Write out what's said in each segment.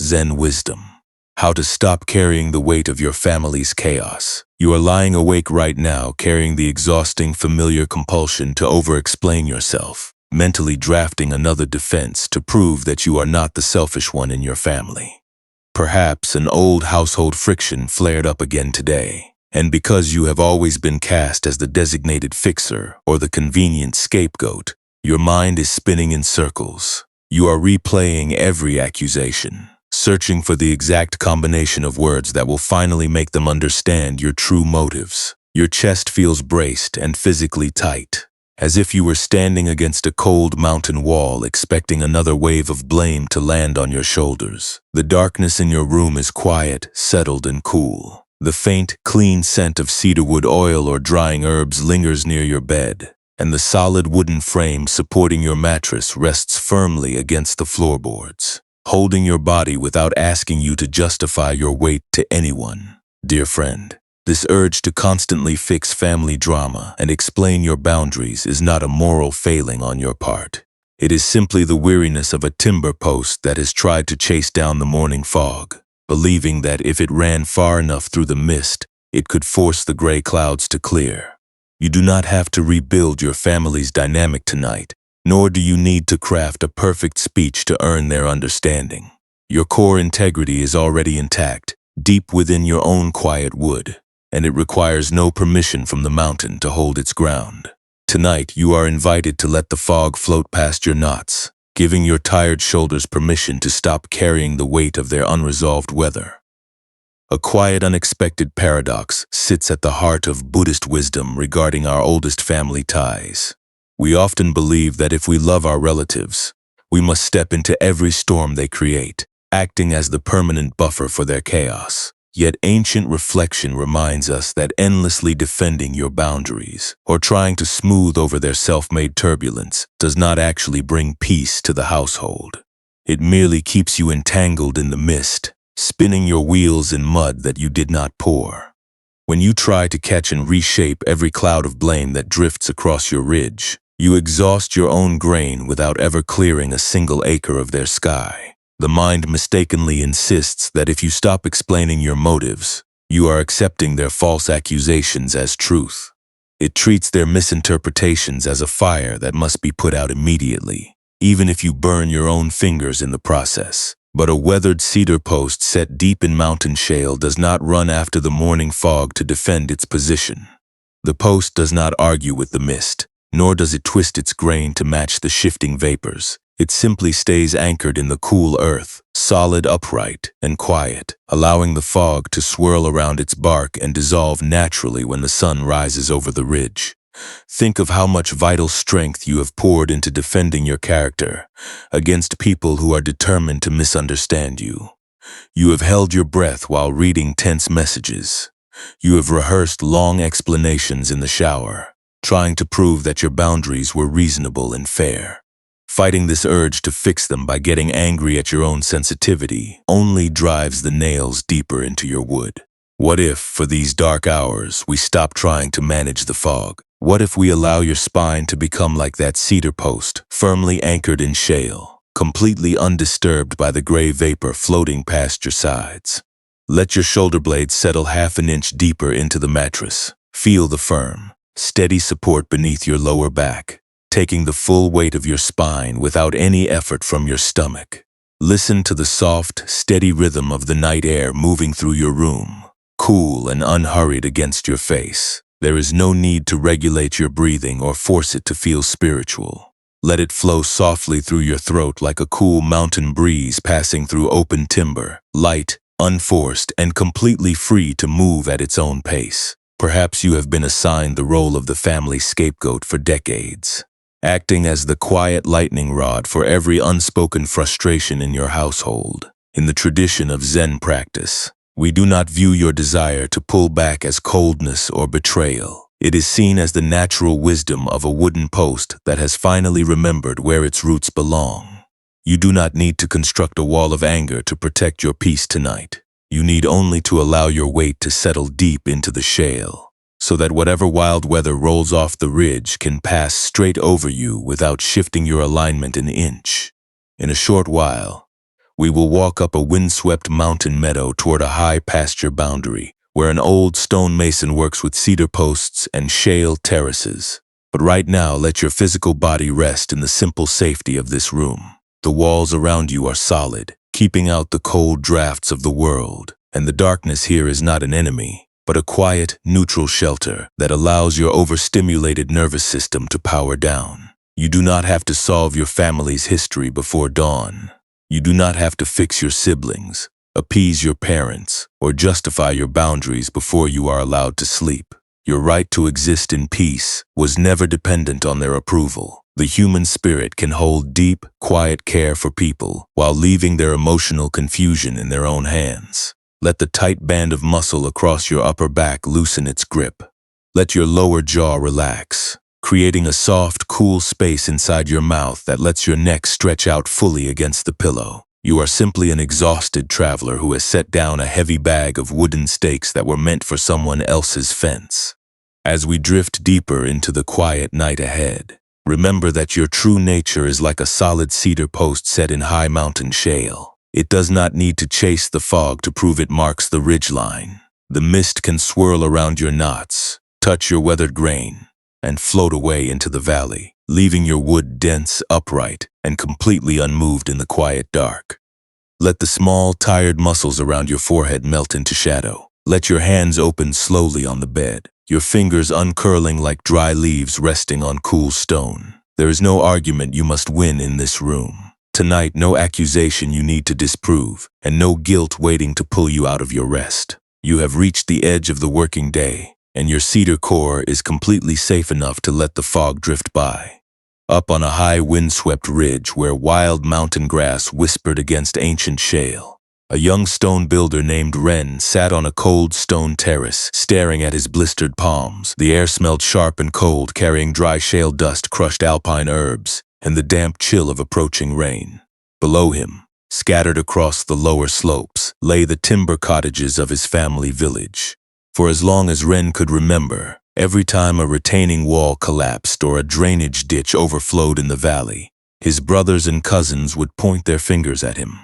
Zen wisdom. How to stop carrying the weight of your family's chaos. You are lying awake right now carrying the exhausting familiar compulsion to over-explain yourself, mentally drafting another defense to prove that you are not the selfish one in your family. Perhaps an old household friction flared up again today, and because you have always been cast as the designated fixer or the convenient scapegoat, your mind is spinning in circles. You are replaying every accusation, searching for the exact combination of words that will finally make them understand your true motives. Your chest feels braced and physically tight, as if you were standing against a cold mountain wall expecting another wave of blame to land on your shoulders. The darkness in your room is quiet, settled, and cool. The faint, clean scent of cedarwood oil or drying herbs lingers near your bed, and the solid wooden frame supporting your mattress rests firmly against the floorboards, holding your body without asking you to justify your weight to anyone. Dear friend, this urge to constantly fix family drama and explain your boundaries is not a moral failing on your part. It is simply the weariness of a timber post that has tried to chase down the morning fog, believing that if it ran far enough through the mist, it could force the gray clouds to clear. You do not have to rebuild your family's dynamic tonight, nor do you need to craft a perfect speech to earn their understanding. Your core integrity is already intact, deep within your own quiet wood, and it requires no permission from the mountain to hold its ground. Tonight, you are invited to let the fog float past your knots, giving your tired shoulders permission to stop carrying the weight of their unresolved weather. A quiet, unexpected paradox sits at the heart of Buddhist wisdom regarding our oldest family ties. We often believe that if we love our relatives, we must step into every storm they create, acting as the permanent buffer for their chaos. Yet ancient reflection reminds us that endlessly defending your boundaries or trying to smooth over their self-made turbulence does not actually bring peace to the household. It merely keeps you entangled in the mist, spinning your wheels in mud that you did not pour. When you try to catch and reshape every cloud of blame that drifts across your ridge, you exhaust your own grain without ever clearing a single acre of their sky. The mind mistakenly insists that if you stop explaining your motives, you are accepting their false accusations as truth. It treats their misinterpretations as a fire that must be put out immediately, even if you burn your own fingers in the process. But a weathered cedar post set deep in mountain shale does not run after the morning fog to defend its position. The post does not argue with the mist, nor does it twist its grain to match the shifting vapors. It simply stays anchored in the cool earth, solid, upright, and quiet, allowing the fog to swirl around its bark and dissolve naturally when the sun rises over the ridge. Think of how much vital strength you have poured into defending your character against people who are determined to misunderstand you. You have held your breath while reading tense messages. You have rehearsed long explanations in the shower, trying to prove that your boundaries were reasonable and fair. Fighting this urge to fix them by getting angry at your own sensitivity only drives the nails deeper into your wood. What if, for these dark hours, we stop trying to manage the fog? What if we allow your spine to become like that cedar post, firmly anchored in shale, completely undisturbed by the gray vapor floating past your sides? Let your shoulder blades settle half an inch deeper into the mattress. Feel the firm, steady support beneath your lower back, taking the full weight of your spine without any effort from your stomach. Listen to the soft, steady rhythm of the night air moving through your room, cool and unhurried against your face. There is no need to regulate your breathing or force it to feel spiritual. Let it flow softly through your throat like a cool mountain breeze passing through open timber, light, unforced, and completely free to move at its own pace. Perhaps you have been assigned the role of the family scapegoat for decades, acting as the quiet lightning rod for every unspoken frustration in your household. In the tradition of Zen practice, we do not view your desire to pull back as coldness or betrayal. It is seen as the natural wisdom of a wooden post that has finally remembered where its roots belong. You do not need to construct a wall of anger to protect your peace tonight. You need only to allow your weight to settle deep into the shale, so that whatever wild weather rolls off the ridge can pass straight over you without shifting your alignment an inch. In a short while, We will walk up a windswept mountain meadow toward a high pasture boundary, where an old stonemason works with cedar posts and shale terraces. But right now, let your physical body rest in the simple safety of this room. The walls around you are solid, keeping out the cold drafts of the world, and the darkness here is not an enemy, but a quiet, neutral shelter that allows your overstimulated nervous system to power down. You do not have to solve your family's history before dawn. You do not have to fix your siblings, appease your parents, or justify your boundaries before you are allowed to sleep. Your right to exist in peace was never dependent on their approval. The human spirit can hold deep, quiet care for people while leaving their emotional confusion in their own hands. Let the tight band of muscle across your upper back loosen its grip. Let your lower jaw relax, creating a soft, cool space inside your mouth that lets your neck stretch out fully against the pillow. You are simply an exhausted traveler who has set down a heavy bag of wooden stakes that were meant for someone else's fence. As we drift deeper into the quiet night ahead, remember that your true nature is like a solid cedar post set in high mountain shale. It does not need to chase the fog to prove it marks the ridgeline. The mist can swirl around your knots, touch your weathered grain, and float away into the valley, leaving your wood dense, upright, and completely unmoved in the quiet dark. Let the small, tired muscles around your forehead melt into shadow. Let your hands open slowly on the bed, your fingers uncurling like dry leaves resting on cool stone. There is no argument you must win in this room. Tonight, no accusation you need to disprove, and no guilt waiting to pull you out of your rest. You have reached the edge of the working day, and your cedar core is completely safe enough to let the fog drift by. Up on a high windswept ridge where wild mountain grass whispered against ancient shale, a young stone builder named Ren sat on a cold stone terrace, staring at his blistered palms. The air smelled sharp and cold, carrying dry shale dust, crushed alpine herbs, and the damp chill of approaching rain. Below him, scattered across the lower slopes, lay the timber cottages of his family village. For as long as Ren could remember, every time a retaining wall collapsed or a drainage ditch overflowed in the valley, his brothers and cousins would point their fingers at him.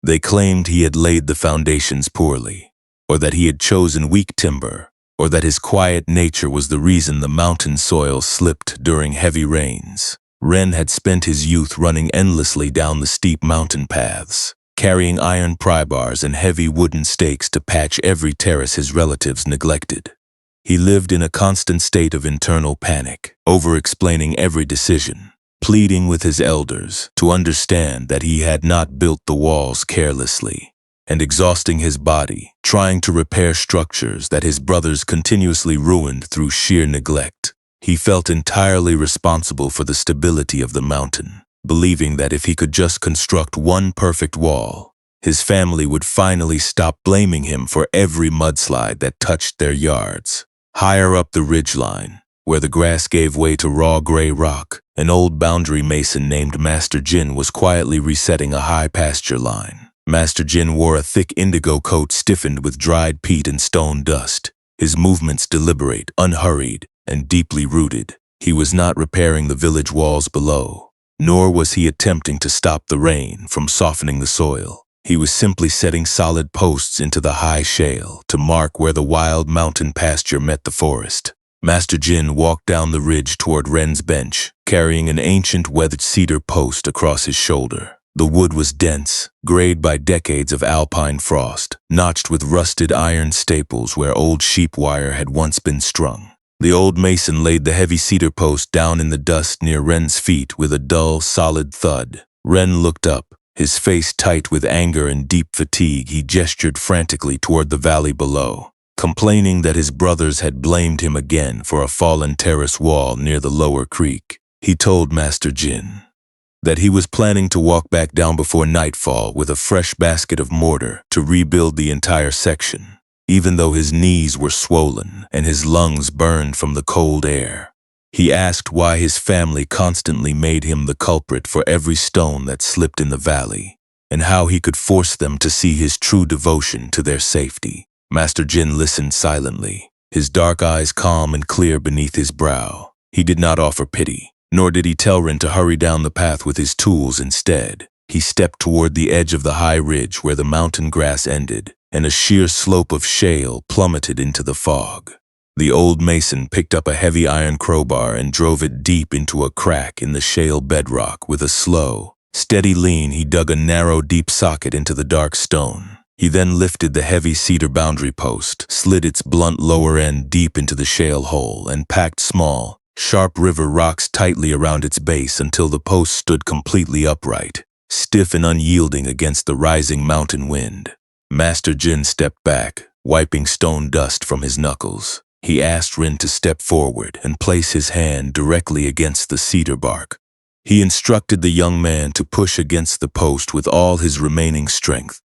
They claimed he had laid the foundations poorly, or that he had chosen weak timber, or that his quiet nature was the reason the mountain soil slipped during heavy rains. Ren had spent his youth running endlessly down the steep mountain paths, carrying iron pry bars and heavy wooden stakes to patch every terrace his relatives neglected. He lived in a constant state of internal panic, over-explaining every decision, pleading with his elders to understand that he had not built the walls carelessly, and exhausting his body, trying to repair structures that his brothers continuously ruined through sheer neglect. He felt entirely responsible for the stability of the mountain, believing that if he could just construct one perfect wall, his family would finally stop blaming him for every mudslide that touched their yards. Higher up the ridgeline, where the grass gave way to raw gray rock, an old boundary mason named Master Jin was quietly resetting a high pasture line. Master Jin wore a thick indigo coat stiffened with dried peat and stone dust, his movements deliberate, unhurried, and deeply rooted. He was not repairing the village walls below, nor was he attempting to stop the rain from softening the soil. He was simply setting solid posts into the high shale to mark where the wild mountain pasture met the forest. Master Jin walked down the ridge toward Ren's bench, carrying an ancient weathered cedar post across his shoulder. The wood was dense, grayed by decades of alpine frost, notched with rusted iron staples where old sheep wire had once been strung. The old mason laid the heavy cedar post down in the dust near Ren's feet with a dull, solid thud. Ren looked up. His face tight with anger and deep fatigue, he gestured frantically toward the valley below, complaining that his brothers had blamed him again for a fallen terrace wall near the lower creek. He told Master Jin that he was planning to walk back down before nightfall with a fresh basket of mortar to rebuild the entire section, even though his knees were swollen and his lungs burned from the cold air. He asked why his family constantly made him the culprit for every stone that slipped in the valley, and how he could force them to see his true devotion to their safety. Master Jin listened silently, his dark eyes calm and clear beneath his brow. He did not offer pity, nor did he tell Ren to hurry down the path with his tools instead. He stepped toward the edge of the high ridge where the mountain grass ended, and a sheer slope of shale plummeted into the fog. The old mason picked up a heavy iron crowbar and drove it deep into a crack in the shale bedrock. With a slow, steady lean, he dug a narrow, deep socket into the dark stone. He then lifted the heavy cedar boundary post, slid its blunt lower end deep into the shale hole, and packed small, sharp river rocks tightly around its base until the post stood completely upright, stiff and unyielding against the rising mountain wind. Master Jin stepped back, wiping stone dust from his knuckles. He asked Ren to step forward and place his hand directly against the cedar bark. He instructed the young man to push against the post with all his remaining strength,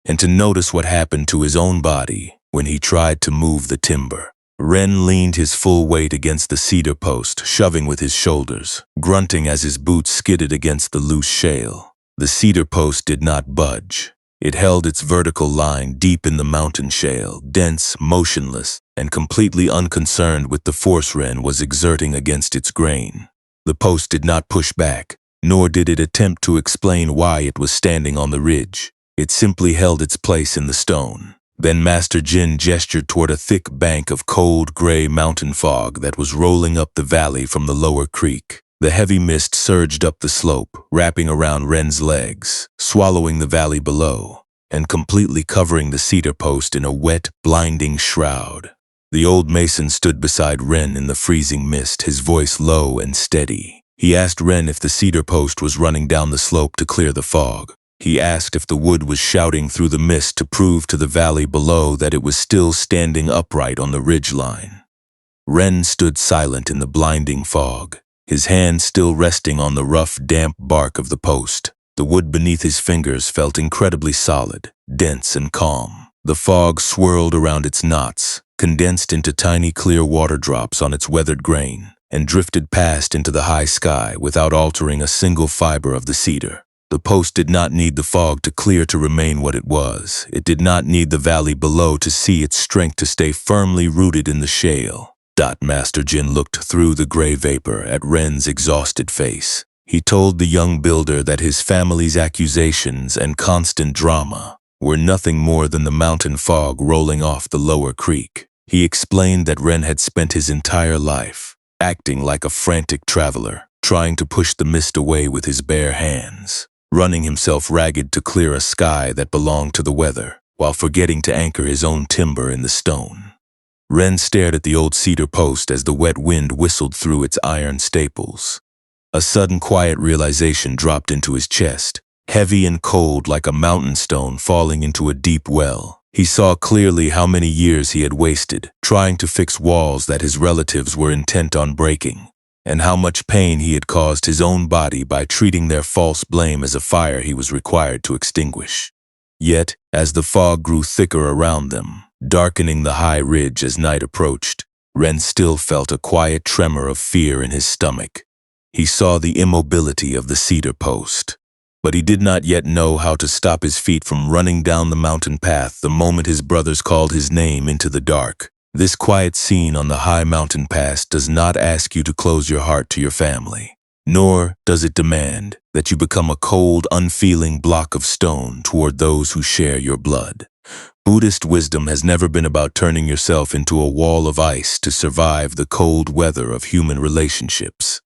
and to notice what happened to his own body when he tried to move the timber. Ren leaned his full weight against the cedar post, shoving with his shoulders, grunting as his boots skidded against the loose shale. The cedar post did not budge. It held its vertical line deep in the mountain shale, dense, motionless, and completely unconcerned with the force Ren was exerting against its grain. The post did not push back, nor did it attempt to explain why it was standing on the ridge. It simply held its place in the stone. Then Master Jin gestured toward a thick bank of cold, gray mountain fog that was rolling up the valley from the lower creek. The heavy mist surged up the slope, wrapping around Ren's legs, swallowing the valley below, and completely covering the cedar post in a wet, blinding shroud. The old mason stood beside Ren in the freezing mist, his voice low and steady. He asked Ren if the cedar post was running down the slope to clear the fog. He asked if the wood was shouting through the mist to prove to the valley below that it was still standing upright on the ridge line. Ren stood silent in the blinding fog, his hand still resting on the rough, damp bark of the post. The wood beneath his fingers felt incredibly solid, dense and calm. The fog swirled around its knots, condensed into tiny clear water drops on its weathered grain, and drifted past into the high sky without altering a single fiber of the cedar. The post did not need the fog to clear to remain what it was. It did not need the valley below to see its strength to stay firmly rooted in the shale. Master Jin looked through the gray vapor at Ren's exhausted face. He told the young builder that his family's accusations and constant drama were nothing more than the mountain fog rolling off the lower creek. He explained that Ren had spent his entire life acting like a frantic traveler, trying to push the mist away with his bare hands, running himself ragged to clear a sky that belonged to the weather, while forgetting to anchor his own timber in the stone. Ren stared at the old cedar post as the wet wind whistled through its iron staples. A sudden quiet realization dropped into his chest, heavy and cold like a mountain stone falling into a deep well. He saw clearly how many years he had wasted trying to fix walls that his relatives were intent on breaking, and how much pain he had caused his own body by treating their false blame as a fire he was required to extinguish. Yet, as the fog grew thicker around them, darkening the high ridge as night approached, Ren still felt a quiet tremor of fear in his stomach. He saw the immobility of the cedar post, but he did not yet know how to stop his feet from running down the mountain path the moment his brothers called his name into the dark. This quiet scene on the high mountain pass does not ask you to close your heart to your family, nor does it demand that you become a cold, unfeeling block of stone toward those who share your blood. Buddhist wisdom has never been about turning yourself into a wall of ice to survive the cold weather of human relationships.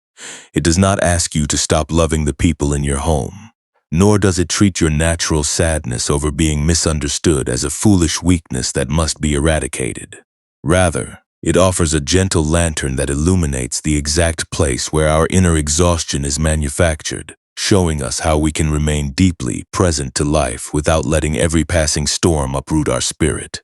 It does not ask you to stop loving the people in your home, nor does it treat your natural sadness over being misunderstood as a foolish weakness that must be eradicated. Rather, it offers a gentle lantern that illuminates the exact place where our inner exhaustion is manufactured, showing us how we can remain deeply present to life without letting every passing storm uproot our spirit.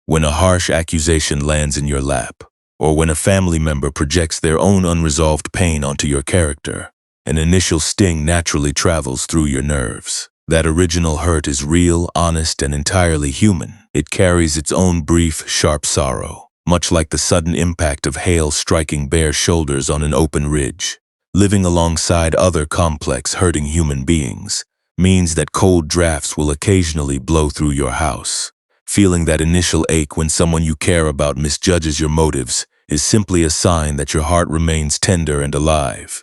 When a harsh accusation lands in your lap, or when a family member projects their own unresolved pain onto your character, an initial sting naturally travels through your nerves. That original hurt is real, honest, and entirely human. It carries its own brief, sharp sorrow, much like the sudden impact of hail striking bare shoulders on an open ridge. Living alongside other complex, hurting human beings means that cold drafts will occasionally blow through your house. Feeling that initial ache when someone you care about misjudges your motives is simply a sign that your heart remains tender and alive.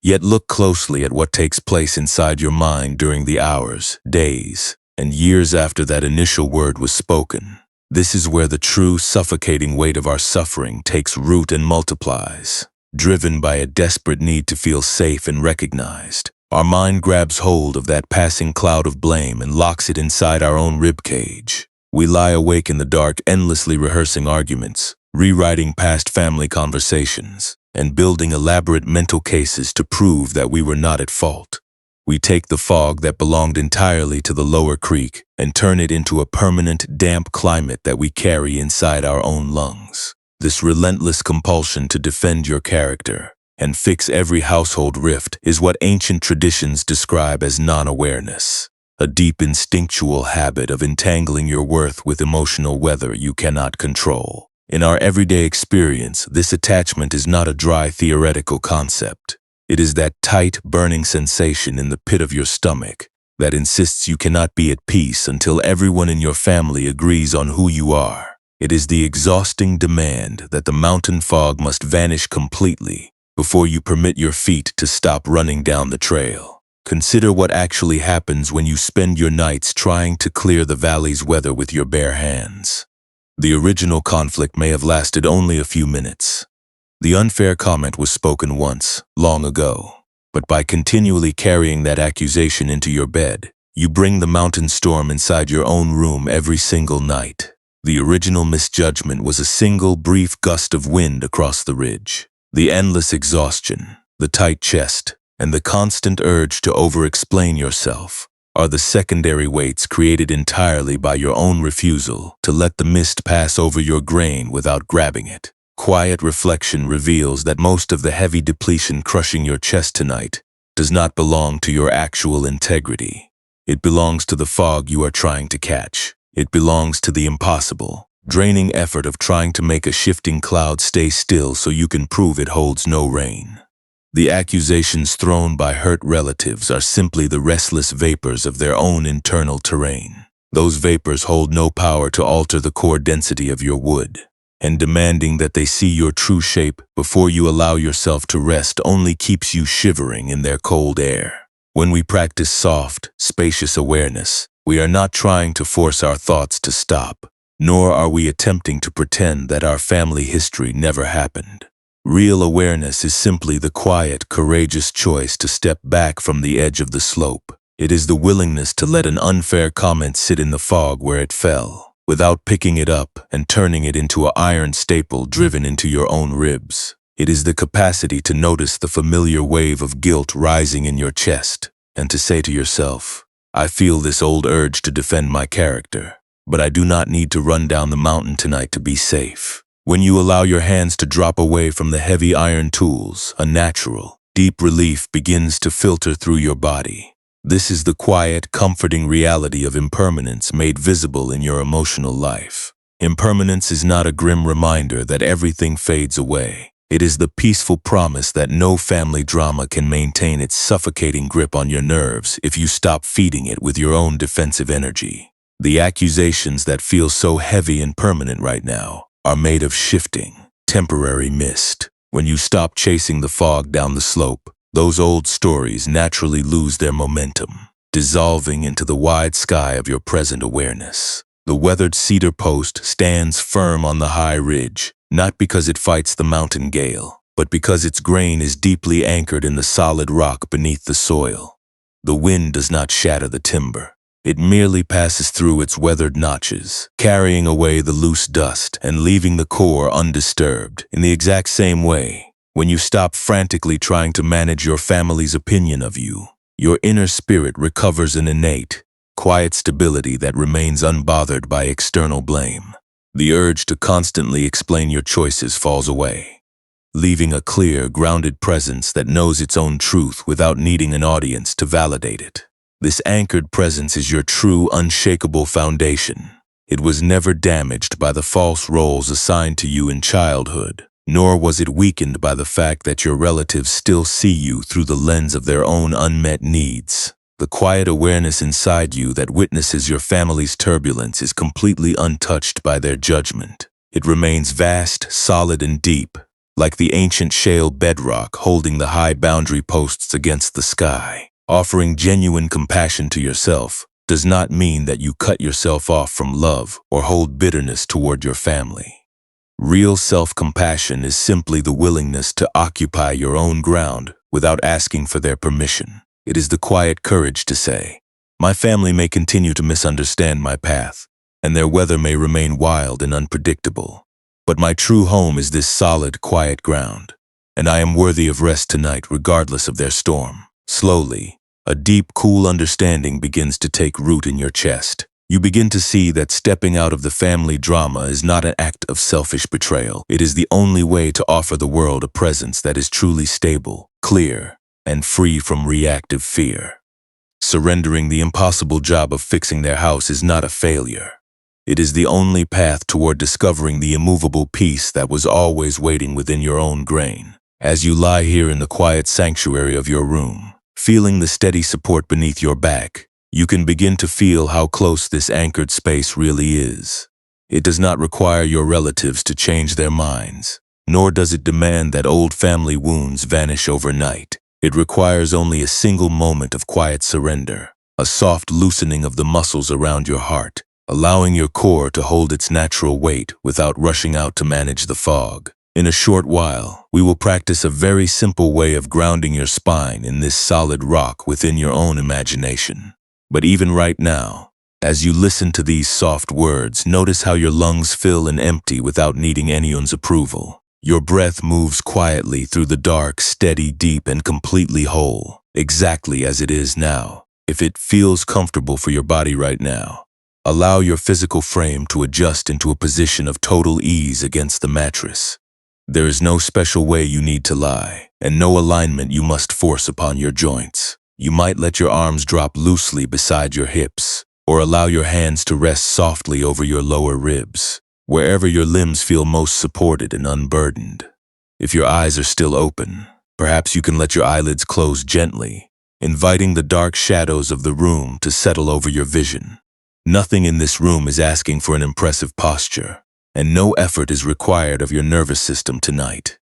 Yet look closely at what takes place inside your mind during the hours, days, and years after that initial word was spoken. This is where the true suffocating weight of our suffering takes root and multiplies. Driven by a desperate need to feel safe and recognized, our mind grabs hold of that passing cloud of blame and locks it inside our own ribcage. We lie awake in the dark, endlessly rehearsing arguments, rewriting past family conversations, and building elaborate mental cases to prove that we were not at fault. We take the fog that belonged entirely to the lower creek and turn it into a permanent, damp climate that we carry inside our own lungs. This relentless compulsion to defend your character and fix every household rift is what ancient traditions describe as non-awareness, a deep instinctual habit of entangling your worth with emotional weather you cannot control. In our everyday experience, this attachment is not a dry theoretical concept. It is that tight, burning sensation in the pit of your stomach that insists you cannot be at peace until everyone in your family agrees on who you are. It is the exhausting demand that the mountain fog must vanish completely before you permit your feet to stop running down the trail. Consider what actually happens when you spend your nights trying to clear the valley's weather with your bare hands. The original conflict may have lasted only a few minutes. The unfair comment was spoken once, long ago. But by continually carrying that accusation into your bed, you bring the mountain storm inside your own room every single night. The original misjudgment was a single brief gust of wind across the ridge. The endless exhaustion, the tight chest, and the constant urge to over-explain yourself are the secondary weights created entirely by your own refusal to let the mist pass over your grain without grabbing it. Quiet reflection reveals that most of the heavy depletion crushing your chest tonight does not belong to your actual integrity. It belongs to the fog you are trying to catch. It belongs to the impossible, draining effort of trying to make a shifting cloud stay still so you can prove it holds no rain. The accusations thrown by hurt relatives are simply the restless vapors of their own internal terrain. Those vapors hold no power to alter the core density of your wood, and demanding that they see your true shape before you allow yourself to rest only keeps you shivering in their cold air. When we practice soft, spacious awareness, we are not trying to force our thoughts to stop, nor are we attempting to pretend that our family history never happened. Real awareness is simply the quiet, courageous choice to step back from the edge of the slope. It is the willingness to let an unfair comment sit in the fog where it fell, without picking it up and turning it into an iron staple driven into your own ribs. It is the capacity to notice the familiar wave of guilt rising in your chest and to say to yourself, I feel this old urge to defend my character, but I do not need to run down the mountain tonight to be safe. When you allow your hands to drop away from the heavy iron tools, a natural, deep relief begins to filter through your body. This is the quiet, comforting reality of impermanence made visible in your emotional life. Impermanence is not a grim reminder that everything fades away. It is the peaceful promise that no family drama can maintain its suffocating grip on your nerves if you stop feeding it with your own defensive energy. The accusations that feel so heavy and permanent right now are made of shifting, temporary mist. When you stop chasing the fog down the slope, those old stories naturally lose their momentum, dissolving into the wide sky of your present awareness. The weathered cedar post stands firm on the high ridge, not because it fights the mountain gale, but because its grain is deeply anchored in the solid rock beneath the soil. The wind does not shatter the timber. It merely passes through its weathered notches, carrying away the loose dust and leaving the core undisturbed. In the exact same way, when you stop frantically trying to manage your family's opinion of you, your inner spirit recovers an innate, quiet stability that remains unbothered by external blame. The urge to constantly explain your choices falls away, leaving a clear, grounded presence that knows its own truth without needing an audience to validate it. This anchored presence is your true, unshakable foundation. It was never damaged by the false roles assigned to you in childhood, nor was it weakened by the fact that your relatives still see you through the lens of their own unmet needs. The quiet awareness inside you that witnesses your family's turbulence is completely untouched by their judgment. It remains vast, solid, and deep, like the ancient shale bedrock holding the high boundary posts against the sky. Offering genuine compassion to yourself does not mean that you cut yourself off from love or hold bitterness toward your family. Real self-compassion is simply the willingness to occupy your own ground without asking for their permission. It is the quiet courage to say, "My family may continue to misunderstand my path, and their weather may remain wild and unpredictable, but my true home is this solid, quiet ground, and I am worthy of rest tonight regardless of their storm." Slowly, a deep, cool understanding begins to take root in your chest. You begin to see that stepping out of the family drama is not an act of selfish betrayal. It is the only way to offer the world a presence that is truly stable, clear, and free from reactive fear. Surrendering the impossible job of fixing their house is not a failure. It is the only path toward discovering the immovable peace that was always waiting within your own grain. As you lie here in the quiet sanctuary of your room, feeling the steady support beneath your back, you can begin to feel how close this anchored space really is. It does not require your relatives to change their minds, nor does it demand that old family wounds vanish overnight. It requires only a single moment of quiet surrender, a soft loosening of the muscles around your heart, allowing your core to hold its natural weight without rushing out to manage the fog. In a short while, we will practice a very simple way of grounding your spine in this solid rock within your own imagination. But even right now, as you listen to these soft words, notice how your lungs fill and empty without needing anyone's approval. Your breath moves quietly through the dark, steady, deep, and completely whole, exactly as it is now. If it feels comfortable for your body right now, allow your physical frame to adjust into a position of total ease against the mattress. There is no special way you need to lie, and no alignment you must force upon your joints. You might let your arms drop loosely beside your hips, or allow your hands to rest softly over your lower ribs, wherever your limbs feel most supported and unburdened. If your eyes are still open, perhaps you can let your eyelids close gently, inviting the dark shadows of the room to settle over your vision. Nothing in this room is asking for an impressive posture, and no effort is required of your nervous system tonight.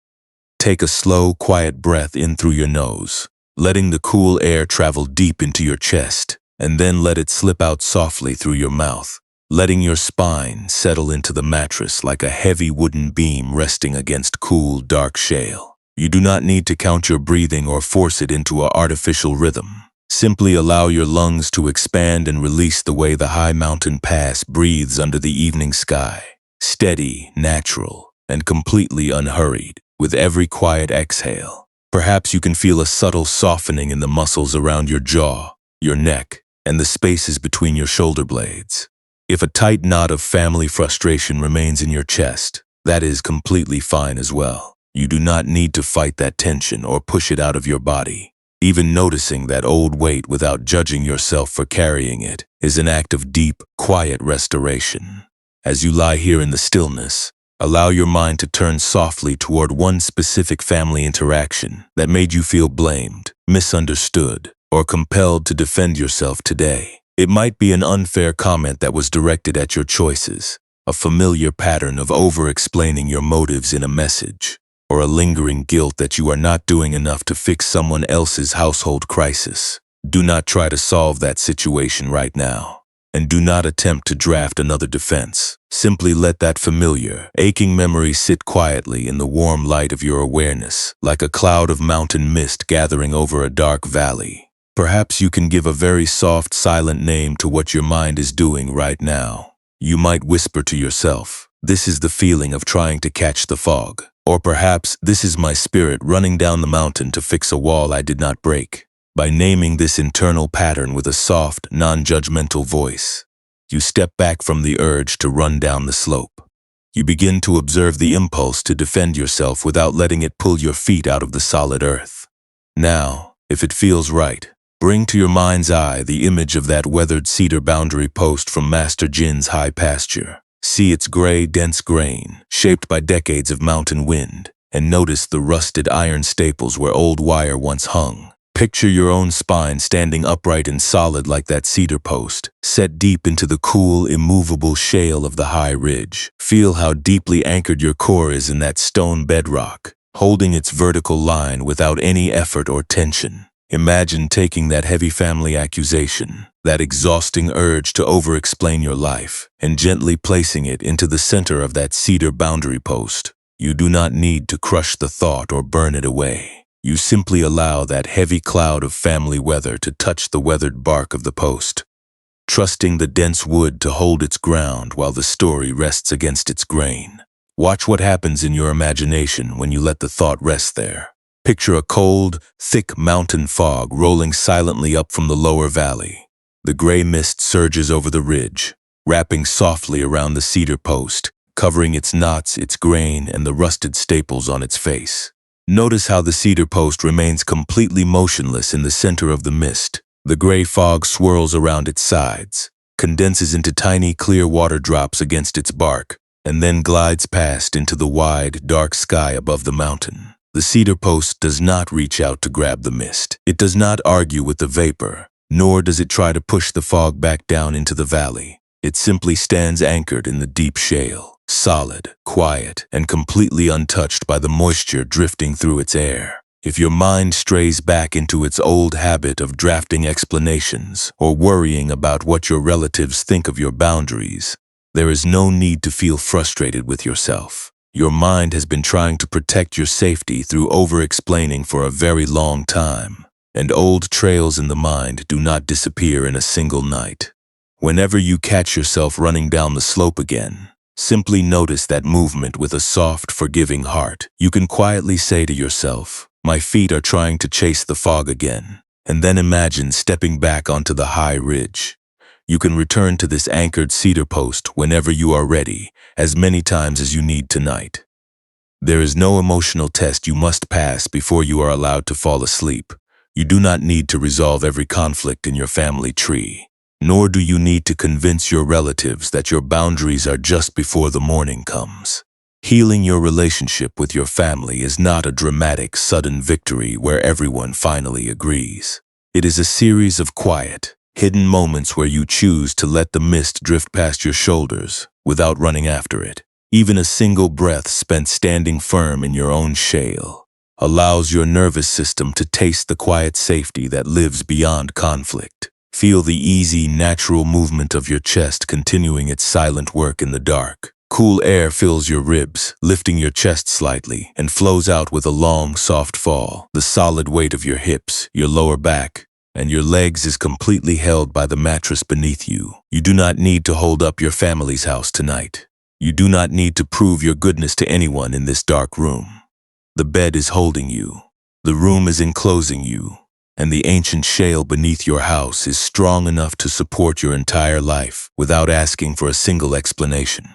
Take a slow, quiet breath in through your nose, letting the cool air travel deep into your chest, and then let it slip out softly through your mouth, letting your spine settle into the mattress like a heavy wooden beam resting against cool, dark shale. You do not need to count your breathing or force it into an artificial rhythm. Simply allow your lungs to expand and release the way the high mountain pass breathes under the evening sky. Steady, natural, and completely unhurried with every quiet exhale. Perhaps you can feel a subtle softening in the muscles around your jaw, your neck, and the spaces between your shoulder blades. If a tight knot of family frustration remains in your chest, that is completely fine as well. You do not need to fight that tension or push it out of your body. Even noticing that old weight without judging yourself for carrying it is an act of deep, quiet restoration. As you lie here in the stillness, allow your mind to turn softly toward one specific family interaction that made you feel blamed, misunderstood, or compelled to defend yourself today. It might be an unfair comment that was directed at your choices, a familiar pattern of over-explaining your motives in a message, or a lingering guilt that you are not doing enough to fix someone else's household crisis. Do not try to solve that situation right now. And do not attempt to draft another defense. Simply let that familiar, aching memory sit quietly in the warm light of your awareness, like a cloud of mountain mist gathering over a dark valley. Perhaps you can give a very soft, silent name to what your mind is doing right now. You might whisper to yourself, "This is the feeling of trying to catch the fog." Or perhaps, "This is my spirit running down the mountain to fix a wall I did not break." By naming this internal pattern with a soft, non-judgmental voice, you step back from the urge to run down the slope. You begin to observe the impulse to defend yourself without letting it pull your feet out of the solid earth. Now, if it feels right, bring to your mind's eye the image of that weathered cedar boundary post from Master Jin's high pasture. See its gray, dense grain, shaped by decades of mountain wind, and notice the rusted iron staples where old wire once hung. Picture your own spine standing upright and solid like that cedar post, set deep into the cool, immovable shale of the high ridge. Feel how deeply anchored your core is in that stone bedrock, holding its vertical line without any effort or tension. Imagine taking that heavy family accusation, that exhausting urge to over-explain your life, and gently placing it into the center of that cedar boundary post. You do not need to crush the thought or burn it away. You simply allow that heavy cloud of family weather to touch the weathered bark of the post, trusting the dense wood to hold its ground while the story rests against its grain. Watch what happens in your imagination when you let the thought rest there. Picture a cold, thick mountain fog rolling silently up from the lower valley. The gray mist surges over the ridge, wrapping softly around the cedar post, covering its knots, its grain, and the rusted staples on its face. Notice how the cedar post remains completely motionless in the center of the mist. The gray fog swirls around its sides, condenses into tiny clear water drops against its bark, and then glides past into the wide, dark sky above the mountain. The cedar post does not reach out to grab the mist. It does not argue with the vapor, nor does it try to push the fog back down into the valley. It simply stands anchored in the deep shale, solid, quiet, and completely untouched by the moisture drifting through its air. If your mind strays back into its old habit of drafting explanations or worrying about what your relatives think of your boundaries, there is no need to feel frustrated with yourself. Your mind has been trying to protect your safety through over-explaining for a very long time, and old trails in the mind do not disappear in a single night. Whenever you catch yourself running down the slope again, simply notice that movement with a soft, forgiving heart. You can quietly say to yourself, "My feet are trying to chase the fog again," and then imagine stepping back onto the high ridge. You can return to this anchored cedar post whenever you are ready, as many times as you need tonight. There is no emotional test you must pass before you are allowed to fall asleep. You do not need to resolve every conflict in your family tree, nor do you need to convince your relatives that your boundaries are just before the morning comes. Healing your relationship with your family is not a dramatic, sudden victory where everyone finally agrees. It is a series of quiet, hidden moments where you choose to let the mist drift past your shoulders without running after it. Even a single breath spent standing firm in your own shale allows your nervous system to taste the quiet safety that lives beyond conflict. Feel the easy, natural movement of your chest continuing its silent work in the dark. Cool air fills your ribs, lifting your chest slightly, and flows out with a long, soft fall. The solid weight of your hips, your lower back, and your legs is completely held by the mattress beneath you. You do not need to hold up your family's house tonight. You do not need to prove your goodness to anyone in this dark room. The bed is holding you. The room is enclosing you. And the ancient shale beneath your house is strong enough to support your entire life without asking for a single explanation.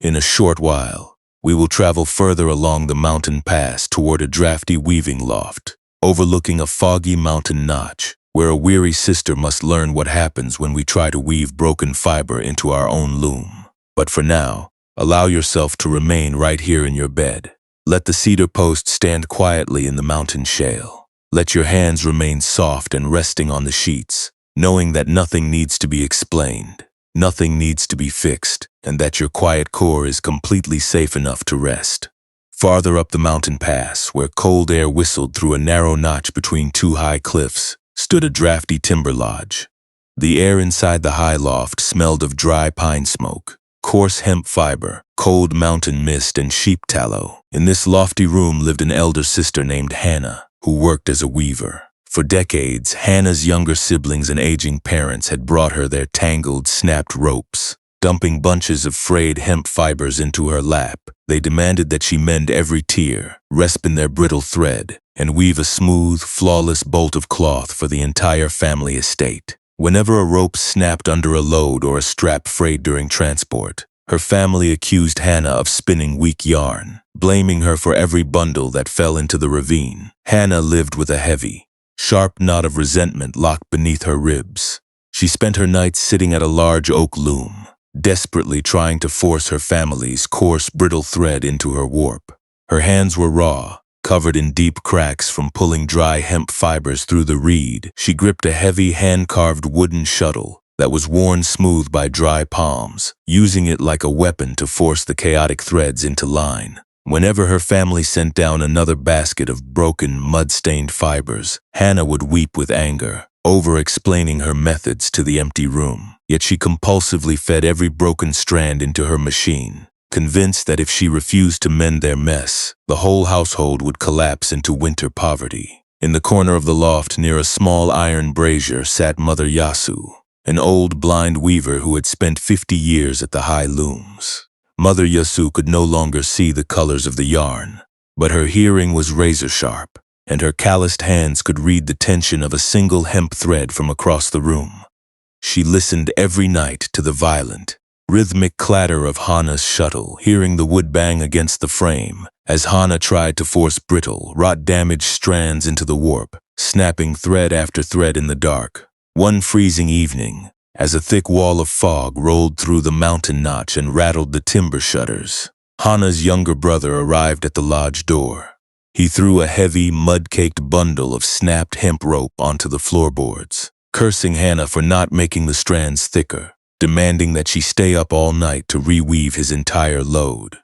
In a short while, we will travel further along the mountain pass toward a drafty weaving loft, overlooking a foggy mountain notch, where a weary sister must learn what happens when we try to weave broken fiber into our own loom. But for now, allow yourself to remain right here in your bed. Let the cedar post stand quietly in the mountain shale. Let your hands remain soft and resting on the sheets, knowing that nothing needs to be explained, nothing needs to be fixed, and that your quiet core is completely safe enough to rest. Farther up the mountain pass, where cold air whistled through a narrow notch between two high cliffs, stood a drafty timber lodge. The air inside the high loft smelled of dry pine smoke, coarse hemp fiber, cold mountain mist, and sheep tallow. In this lofty room lived an elder sister named Hannah, who worked as a weaver. For decades, Hannah's younger siblings and aging parents had brought her their tangled, snapped ropes. Dumping bunches of frayed hemp fibers into her lap, they demanded that she mend every tear, respin their brittle thread, and weave a smooth, flawless bolt of cloth for the entire family estate. Whenever a rope snapped under a load or a strap frayed during transport, her family accused Hannah of spinning weak yarn, blaming her for every bundle that fell into the ravine. Hannah lived with a heavy, sharp knot of resentment locked beneath her ribs. She spent her nights sitting at a large oak loom, desperately trying to force her family's coarse, brittle thread into her warp. Her hands were raw, covered in deep cracks from pulling dry hemp fibers through the reed. She gripped a heavy, hand-carved wooden shuttle that was worn smooth by dry palms, using it like a weapon to force the chaotic threads into line. Whenever her family sent down another basket of broken, mud-stained fibers, Hannah would weep with anger, over-explaining her methods to the empty room. Yet she compulsively fed every broken strand into her machine, convinced that if she refused to mend their mess, the whole household would collapse into winter poverty. In the corner of the loft near a small iron brazier sat Mother Yasu, an old blind weaver who had spent 50 years at the high looms. Mother Yasu could no longer see the colors of the yarn, but her hearing was razor-sharp, and her calloused hands could read the tension of a single hemp thread from across the room. She listened every night to the violent, rhythmic clatter of Hannah's shuttle, hearing the wood bang against the frame as Hannah tried to force brittle, rot-damaged strands into the warp, snapping thread after thread in the dark. One freezing evening, as a thick wall of fog rolled through the mountain notch and rattled the timber shutters, Hannah's younger brother arrived at the lodge door. He threw a heavy, mud-caked bundle of snapped hemp rope onto the floorboards, cursing Hannah for not making the strands thicker, demanding that she stay up all night to reweave his entire load.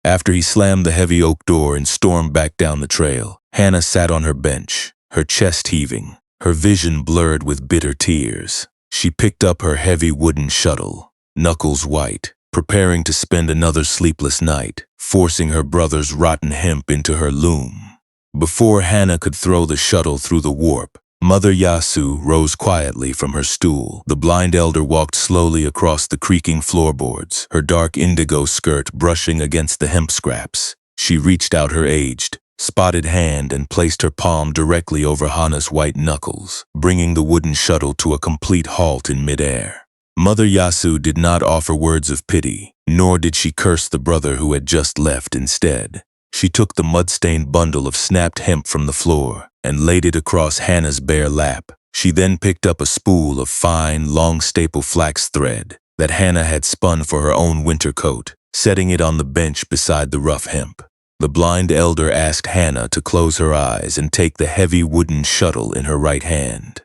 After he slammed the heavy oak door and stormed back down the trail, Hannah sat on her bench, her chest heaving, her vision blurred with bitter tears. She picked up her heavy wooden shuttle, knuckles white, preparing to spend another sleepless night, forcing her brother's rotten hemp into her loom. Before Hannah could throw the shuttle through the warp, Mother Yasu rose quietly from her stool. The blind elder walked slowly across the creaking floorboards, her dark indigo skirt brushing against the hemp scraps. She reached out her aged, spotted hand and placed her palm directly over Hannah's white knuckles, bringing the wooden shuttle to a complete halt in midair. Mother Yasu did not offer words of pity, nor did she curse the brother who had just left. Instead, she took the mud-stained bundle of snapped hemp from the floor and laid it across Hannah's bare lap. She then picked up a spool of fine, long staple flax thread that Hannah had spun for her own winter coat, setting it on the bench beside the rough hemp. The blind elder asked Hannah to close her eyes and take the heavy wooden shuttle in her right hand.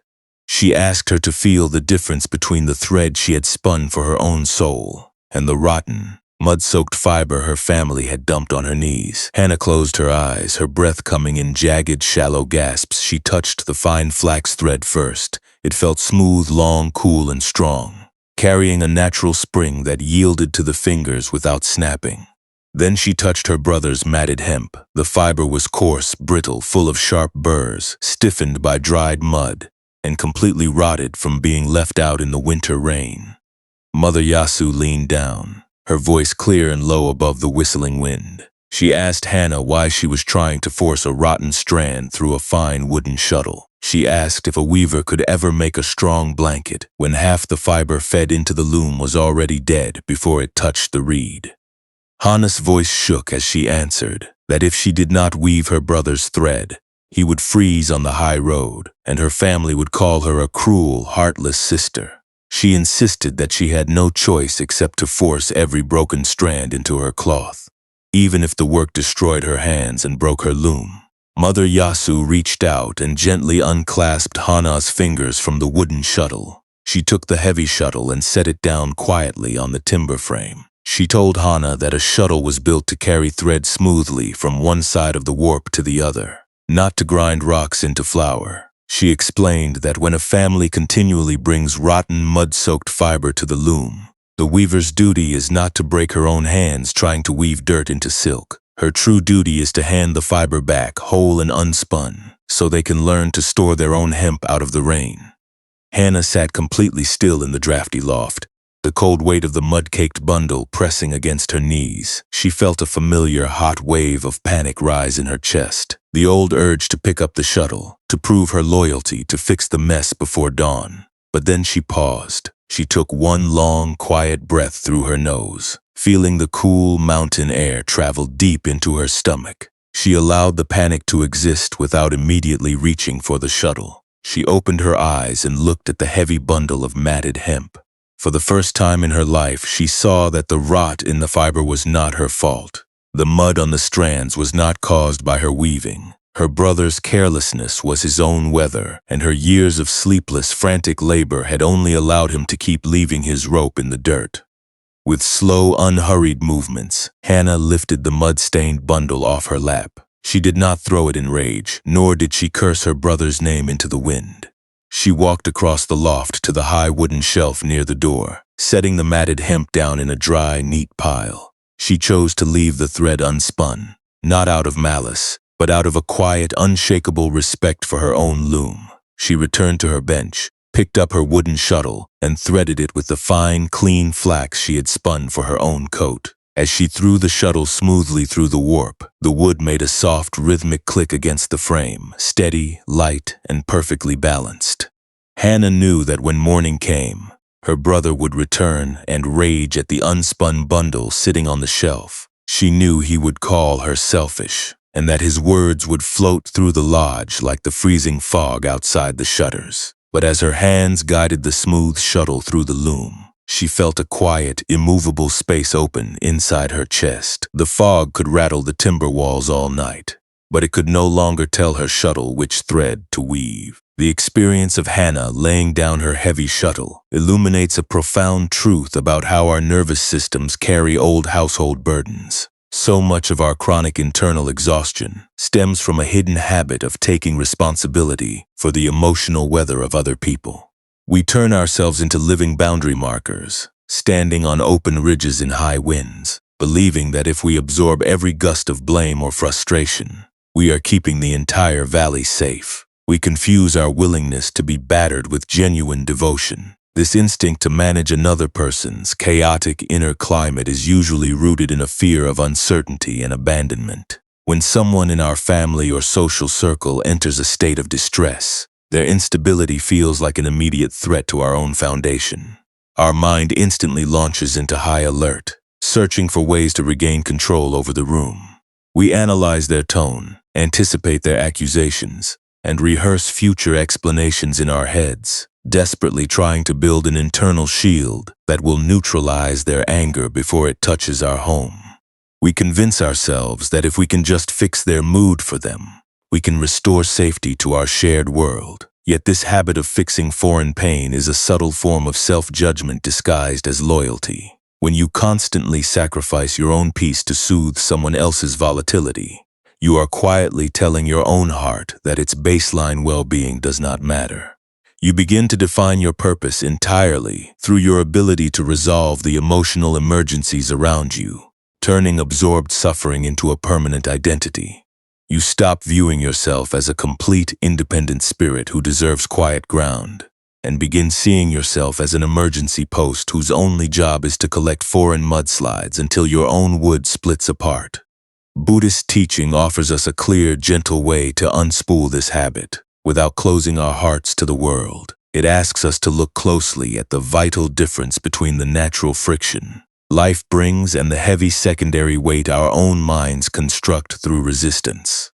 She asked her to feel the difference between the thread she had spun for her own soul and the rotten, mud-soaked fiber her family had dumped on her knees. Hannah closed her eyes, her breath coming in jagged, shallow gasps. She touched the fine flax thread first. It felt smooth, long, cool, and strong, carrying a natural spring that yielded to the fingers without snapping. Then she touched her brother's matted hemp. The fiber was coarse, brittle, full of sharp burrs, stiffened by dried mud, and completely rotted from being left out in the winter rain. Mother Yasu leaned down, her voice clear and low above the whistling wind. She asked Hannah why she was trying to force a rotten strand through a fine wooden shuttle. She asked if a weaver could ever make a strong blanket when half the fiber fed into the loom was already dead before it touched the reed. Hannah's voice shook as she answered that if she did not weave her brother's thread, he would freeze on the high road, and her family would call her a cruel, heartless sister. She insisted that she had no choice except to force every broken strand into her cloth, even if the work destroyed her hands and broke her loom. Mother Yasu reached out and gently unclasped Hannah's fingers from the wooden shuttle. She took the heavy shuttle and set it down quietly on the timber frame. She told Hannah that a shuttle was built to carry thread smoothly from one side of the warp to the other, not to grind rocks into flour. She explained that when a family continually brings rotten, mud-soaked fiber to the loom, the weaver's duty is not to break her own hands trying to weave dirt into silk. Her true duty is to hand the fiber back whole and unspun, so they can learn to store their own hemp out of the rain. Hannah sat completely still in the drafty loft, the cold weight of the mud-caked bundle pressing against her knees. She felt a familiar hot wave of panic rise in her chest, the old urge to pick up the shuttle, to prove her loyalty, to fix the mess before dawn. But then she paused. She took one long, quiet breath through her nose, feeling the cool mountain air travel deep into her stomach. She allowed the panic to exist without immediately reaching for the shuttle. She opened her eyes and looked at the heavy bundle of matted hemp. For the first time in her life, she saw that the rot in the fiber was not her fault. The mud on the strands was not caused by her weaving. Her brother's carelessness was his own weather, and her years of sleepless, frantic labor had only allowed him to keep leaving his rope in the dirt. With slow, unhurried movements, Hannah lifted the mud-stained bundle off her lap. She did not throw it in rage, nor did she curse her brother's name into the wind. She walked across the loft to the high wooden shelf near the door, setting the matted hemp down in a dry, neat pile. She chose to leave the thread unspun, not out of malice, but out of a quiet, unshakable respect for her own loom. She returned to her bench, picked up her wooden shuttle, and threaded it with the fine, clean flax she had spun for her own coat. As she threw the shuttle smoothly through the warp, the wood made a soft, rhythmic click against the frame, steady, light, and perfectly balanced. Hannah knew that when morning came, her brother would return and rage at the unspun bundle sitting on the shelf. She knew he would call her selfish, and that his words would float through the lodge like the freezing fog outside the shutters. But as her hands guided the smooth shuttle through the loom, she felt a quiet, immovable space open inside her chest. The fog could rattle the timber walls all night, but it could no longer tell her shuttle which thread to weave. The experience of Hannah laying down her heavy shuttle illuminates a profound truth about how our nervous systems carry old household burdens. So much of our chronic internal exhaustion stems from a hidden habit of taking responsibility for the emotional weather of other people. We turn ourselves into living boundary markers, standing on open ridges in high winds, believing that if we absorb every gust of blame or frustration, we are keeping the entire valley safe. We confuse our willingness to be battered with genuine devotion. This instinct to manage another person's chaotic inner climate is usually rooted in a fear of uncertainty and abandonment. When someone in our family or social circle enters a state of distress, their instability feels like an immediate threat to our own foundation. Our mind instantly launches into high alert, searching for ways to regain control over the room. We analyze their tone, anticipate their accusations, and rehearse future explanations in our heads, desperately trying to build an internal shield that will neutralize their anger before it touches our home. We convince ourselves that if we can just fix their mood for them, we can restore safety to our shared world. Yet this habit of fixing foreign pain is a subtle form of self-judgment disguised as loyalty. When you constantly sacrifice your own peace to soothe someone else's volatility, you are quietly telling your own heart that its baseline well-being does not matter. You begin to define your purpose entirely through your ability to resolve the emotional emergencies around you, turning absorbed suffering into a permanent identity. You stop viewing yourself as a complete, independent spirit who deserves quiet ground, and begin seeing yourself as an emergency post whose only job is to collect foreign mudslides until your own wood splits apart. Buddhist teaching offers us a clear, gentle way to unspool this habit without closing our hearts to the world. It asks us to look closely at the vital difference between the natural friction life brings and the heavy secondary weight our own minds construct through resistance.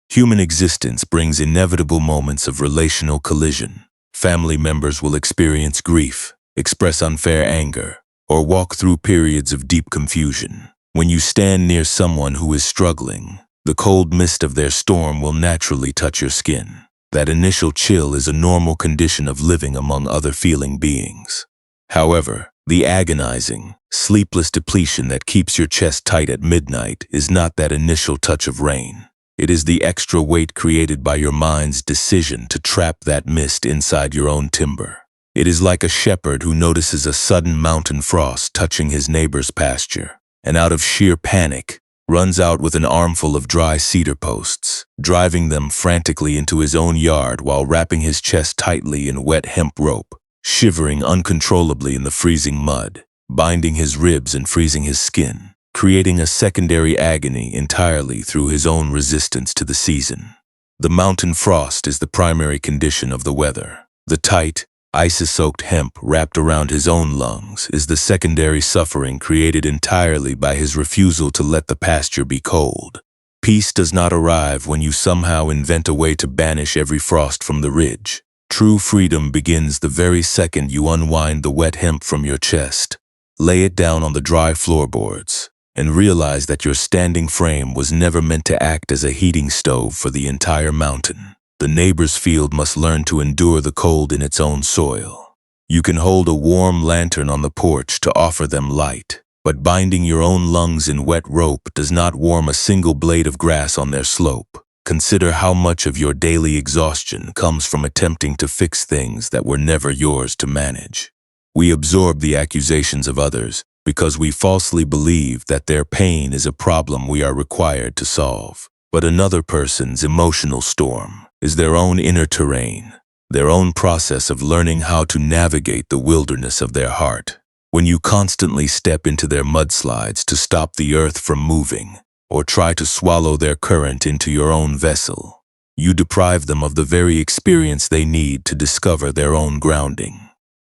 Human existence brings inevitable moments of relational collision. Family members will experience grief, express unfair anger, or walk through periods of deep confusion. When you stand near someone who is struggling, the cold mist of their storm will naturally touch your skin. That initial chill is a normal condition of living among other feeling beings. However, the agonizing, sleepless depletion that keeps your chest tight at midnight is not that initial touch of rain. It is the extra weight created by your mind's decision to trap that mist inside your own timber. It is like a shepherd who notices a sudden mountain frost touching his neighbor's pasture, and out of sheer panic, runs out with an armful of dry cedar posts, driving them frantically into his own yard while wrapping his chest tightly in wet hemp rope, shivering uncontrollably in the freezing mud, binding his ribs and freezing his skin, creating a secondary agony entirely through his own resistance to the season. The mountain frost is the primary condition of the weather. The tight, ice-soaked hemp wrapped around his own lungs is the secondary suffering created entirely by his refusal to let the pasture be cold. Peace does not arrive when you somehow invent a way to banish every frost from the ridge. True freedom begins the very second you unwind the wet hemp from your chest, lay it down on the dry floorboards, and realize that your standing frame was never meant to act as a heating stove for the entire mountain. The neighbor's field must learn to endure the cold in its own soil. You can hold a warm lantern on the porch to offer them light, but binding your own lungs in wet rope does not warm a single blade of grass on their slope. Consider how much of your daily exhaustion comes from attempting to fix things that were never yours to manage. We absorb the accusations of others because we falsely believe that their pain is a problem we are required to solve. But another person's emotional storm is their own inner terrain, their own process of learning how to navigate the wilderness of their heart. When you constantly step into their mudslides to stop the earth from moving, or try to swallow their current into your own vessel, you deprive them of the very experience they need to discover their own grounding.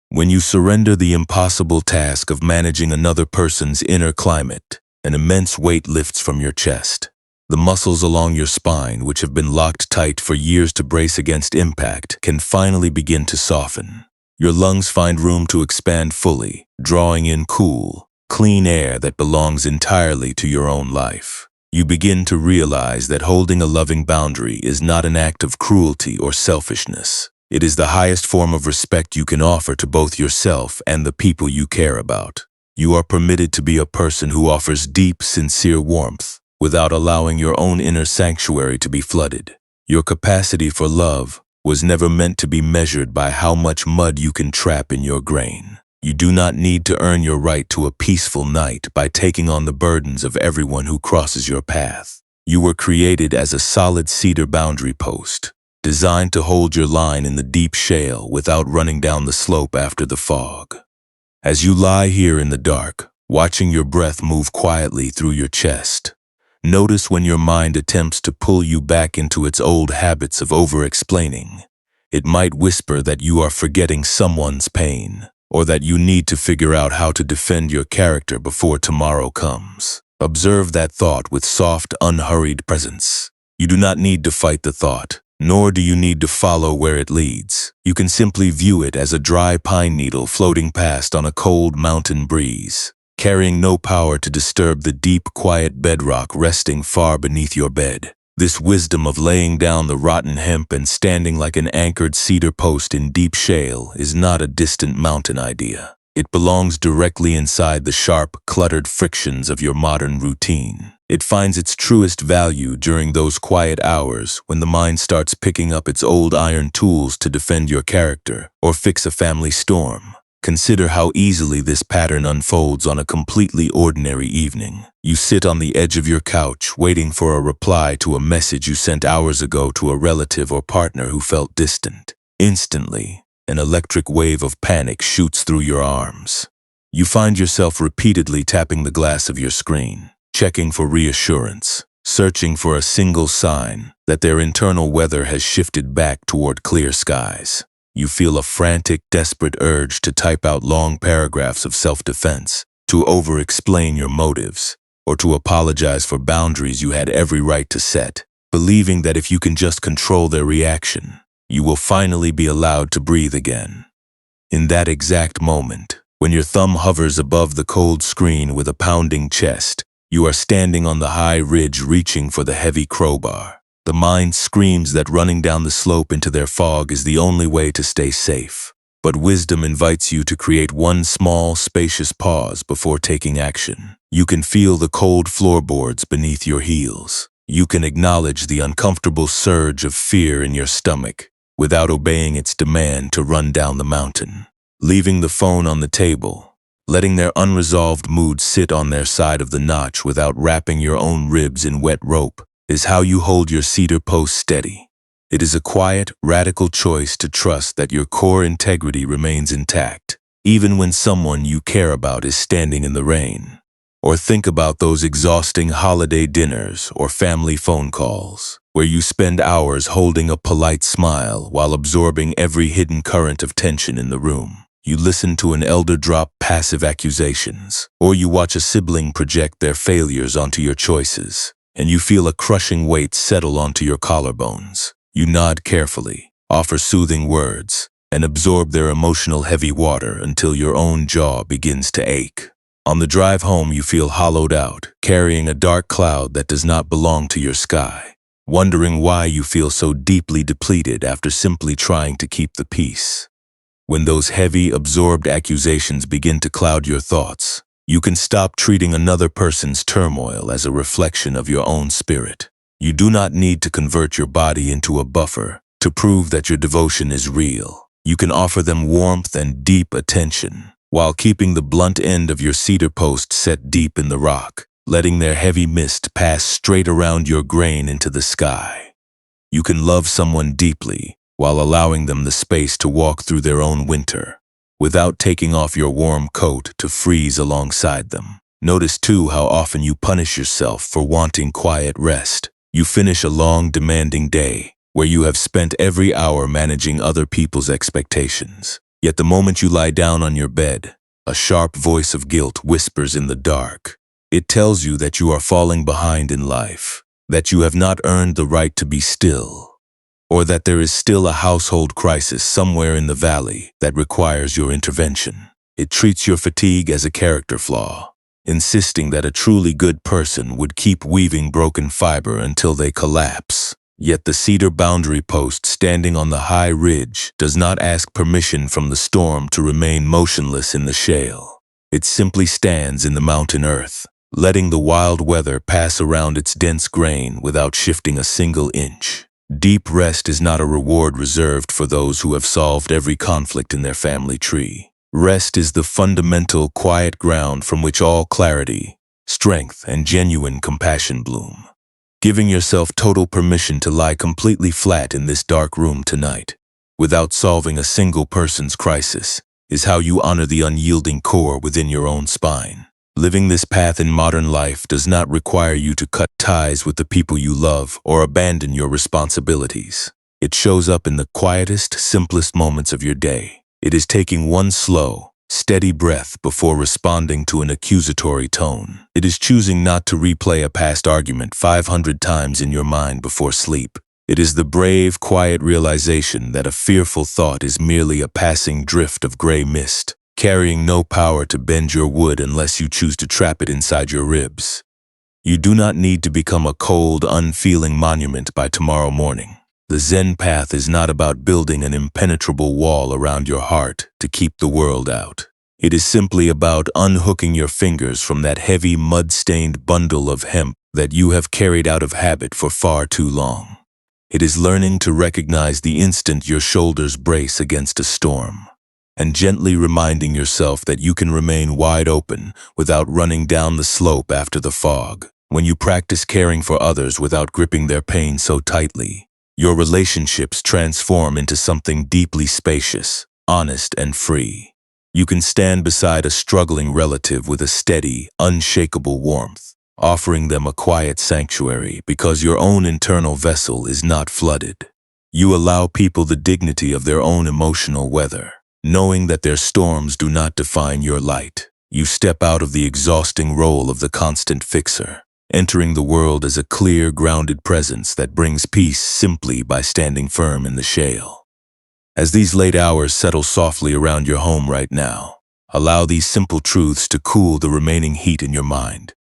When you surrender the impossible task of managing another person's inner climate, an immense weight lifts from your chest. The muscles along your spine, which have been locked tight for years to brace against impact, can finally begin to soften. Your lungs find room to expand fully, drawing in cool, clean air that belongs entirely to your own life. You begin to realize that holding a loving boundary is not an act of cruelty or selfishness. It is the highest form of respect you can offer to both yourself and the people you care about. You are permitted to be a person who offers deep, sincere warmth, without allowing your own inner sanctuary to be flooded. Your capacity for love was never meant to be measured by how much mud you can trap in your grain. You do not need to earn your right to a peaceful night by taking on the burdens of everyone who crosses your path. You were created as a solid cedar boundary post, designed to hold your line in the deep shale without running down the slope after the fog. As you lie here in the dark, watching your breath move quietly through your chest, notice when your mind attempts to pull you back into its old habits of over-explaining. It might whisper that you are forgetting someone's pain, or that you need to figure out how to defend your character before tomorrow comes. Observe that thought with soft, unhurried presence. You do not need to fight the thought, nor do you need to follow where it leads. You can simply view it as a dry pine needle floating past on a cold mountain breeze, carrying no power to disturb the deep, quiet bedrock resting far beneath your bed. This wisdom of laying down the rotten hemp and standing like an anchored cedar post in deep shale is not a distant mountain idea. It belongs directly inside the sharp, cluttered frictions of your modern routine. It finds its truest value during those quiet hours when the mind starts picking up its old iron tools to defend your character or fix a family storm. Consider how easily this pattern unfolds on a completely ordinary evening. You sit on the edge of your couch waiting for a reply to a message you sent hours ago to a relative or partner who felt distant. Instantly, an electric wave of panic shoots through your arms. You find yourself repeatedly tapping the glass of your screen, checking for reassurance, searching for a single sign that their internal weather has shifted back toward clear skies. You feel a frantic, desperate urge to type out long paragraphs of self-defense, to over-explain your motives, or to apologize for boundaries you had every right to set, believing that if you can just control their reaction, you will finally be allowed to breathe again. In that exact moment, when your thumb hovers above the cold screen with a pounding chest, you are standing on the high ridge reaching for the heavy crowbar. The mind screams that running down the slope into their fog is the only way to stay safe. But wisdom invites you to create one small, spacious pause before taking action. You can feel the cold floorboards beneath your heels. You can acknowledge the uncomfortable surge of fear in your stomach without obeying its demand to run down the mountain. Leaving the phone on the table, letting their unresolved mood sit on their side of the notch without wrapping your own ribs in wet rope, is how you hold your cedar post steady. It is a quiet, radical choice to trust that your core integrity remains intact, even when someone you care about is standing in the rain. Or think about those exhausting holiday dinners or family phone calls, where you spend hours holding a polite smile while absorbing every hidden current of tension in the room. You listen to an elder drop passive accusations, or you watch a sibling project their failures onto your choices, and you feel a crushing weight settle onto your collarbones. You nod carefully, offer soothing words, and absorb their emotional heavy water until your own jaw begins to ache. On the drive home, you feel hollowed out, carrying a dark cloud that does not belong to your sky, wondering why you feel so deeply depleted after simply trying to keep the peace. When those heavy, absorbed accusations begin to cloud your thoughts, you can stop treating another person's turmoil as a reflection of your own spirit. You do not need to convert your body into a buffer to prove that your devotion is real. You can offer them warmth and deep attention, while keeping the blunt end of your cedar post set deep in the rock, letting their heavy mist pass straight around your grain into the sky. You can love someone deeply while allowing them the space to walk through their own winter, without taking off your warm coat to freeze alongside them. Notice too how often you punish yourself for wanting quiet rest. You finish a long, demanding day where you have spent every hour managing other people's expectations. Yet the moment you lie down on your bed, a sharp voice of guilt whispers in the dark. It tells you that you are falling behind in life, that you have not earned the right to be still, or that there is still a household crisis somewhere in the valley that requires your intervention. It treats your fatigue as a character flaw, insisting that a truly good person would keep weaving broken fiber until they collapse. Yet the cedar boundary post standing on the high ridge does not ask permission from the storm to remain motionless in the shale. It simply stands in the mountain earth, letting the wild weather pass around its dense grain without shifting a single inch. Deep rest is not a reward reserved for those who have solved every conflict in their family tree. Rest is the fundamental, quiet ground from which all clarity, strength, and genuine compassion bloom. Giving yourself total permission to lie completely flat in this dark room tonight, without solving a single person's crisis, is how you honor the unyielding core within your own spine. Living this path in modern life does not require you to cut ties with the people you love or abandon your responsibilities. It shows up in the quietest, simplest moments of your day. It is taking one slow, steady breath before responding to an accusatory tone. It is choosing not to replay a past argument 500 times in your mind before sleep. It is the brave, quiet realization that a fearful thought is merely a passing drift of gray mist, carrying no power to bend your wood unless you choose to trap it inside your ribs. You do not need to become a cold, unfeeling monument by tomorrow morning. The Zen path is not about building an impenetrable wall around your heart to keep the world out. It is simply about unhooking your fingers from that heavy, mud-stained bundle of hemp that you have carried out of habit for far too long. It is learning to recognize the instant your shoulders brace against a storm, and gently reminding yourself that you can remain wide open without running down the slope after the fog. When you practice caring for others without gripping their pain so tightly, your relationships transform into something deeply spacious, honest, and free. You can stand beside a struggling relative with a steady, unshakable warmth, offering them a quiet sanctuary because your own internal vessel is not flooded. You allow people the dignity of their own emotional weather, knowing that their storms do not define your light. You step out of the exhausting role of the constant fixer, entering the world as a clear, grounded presence that brings peace simply by standing firm in the shale. As these late hours settle softly around your home right now, allow these simple truths to cool the remaining heat in your mind.